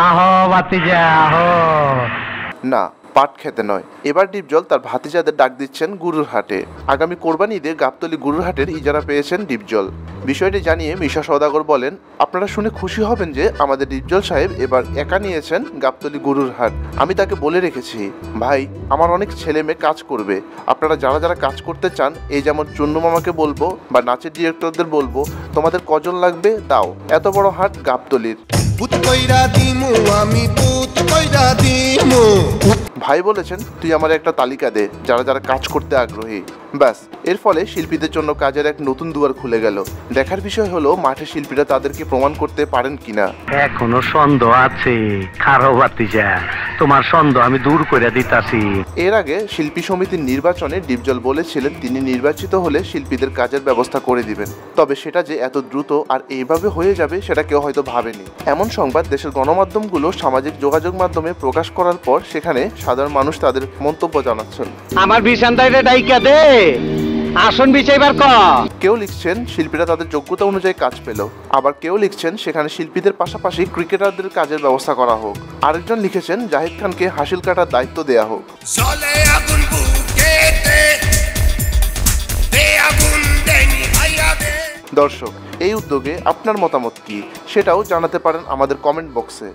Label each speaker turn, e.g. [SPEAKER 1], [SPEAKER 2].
[SPEAKER 1] আহো ভাতিজা আহো।
[SPEAKER 2] না, পাট খেতে নয়, এবার ডিপজল তার ভাতিজাদের ডাক দিচ্ছেন গুরুর হাটে। আগামী কোরবানি ঈদে গাবতলী গুরুর হাটের ইজারা পেয়েছেন ডিপজল। বিষয়টি জানিয়ে মিশা সওদাগর বলেন, আপনারা শুনে খুশি হবেন যে আমাদের ডিপজল সাহেব এবার একা নিয়েছেন গাবতলী গুরুর হাট। আমি তাকে বলে রেখেছি, ভাই আমার অনেক ছেলে মেয়ে কাজ করবে, আপনারা যারা যারা কাজ করতে চান, এই যেমন চুন্নু মামাকে বলবো বা নাচের ডিরেক্টরদের বলবো, তোমাদের কজন লাগবে দাও, এত বড় হাট গাবতলীর। ভাই বলেছেন, তুই আমার একটা তালিকা দে যারা যারা কাজ করতে আগ্রহী। ব্যাস, এর ফলে শিল্পীদের জন্য কাজের এক নতুন দুয়ার খুলে গেল। দেখার বিষয় হলো মাঠে শিল্পীরা তাদেরকে প্রমাণ করতে পারেন কিনা।
[SPEAKER 1] এখনো সন্দেহ আছে, খারো ভাতিজা, তোমার সন্দেহ আমি দূর করে দিতাছি।
[SPEAKER 2] এর আগে শিল্পী সমিতির নির্বাচনে ডিপজল বলেছিলেন তিনি নির্বাচিত হলে শিল্পীদের কাজের ব্যবস্থা করে দিবেন, তবে সেটা যে এত দ্রুত আর এইভাবে হয়ে যাবে সেটা কেউ হয়তো ভাবেনি। এমন সংবাদ দেশের গণমাধ্যমগুলো সামাজিক যোগাযোগ মাধ্যমে প্রকাশ করার পর সেখানে সাধারণ মানুষ তাদের মন্তব্য জানাচ্ছেন।
[SPEAKER 1] আমার বিশান্তাইরে ডাইকা দে, আসন বিছাইবার ক।
[SPEAKER 2] কেউ লিখছেন শিল্পীরা তাদের যোগ্যতা অনুযায়ী কাজ পেল, আবার কেউ লিখছেন সেখানে শিল্পীদের পাশাপাশি ক্রিকেটারদের কাজের ব্যবস্থা করা হোক। আরেকজন লিখেছেন জাহিদ খানকে হাসিল কাটার দায়িত্ব দেয়া হোক। দর্শক, এই উদ্যোগে আপনার মতামত কি সেটাও জানাতে পারেন আমাদের কমেন্ট বক্সে।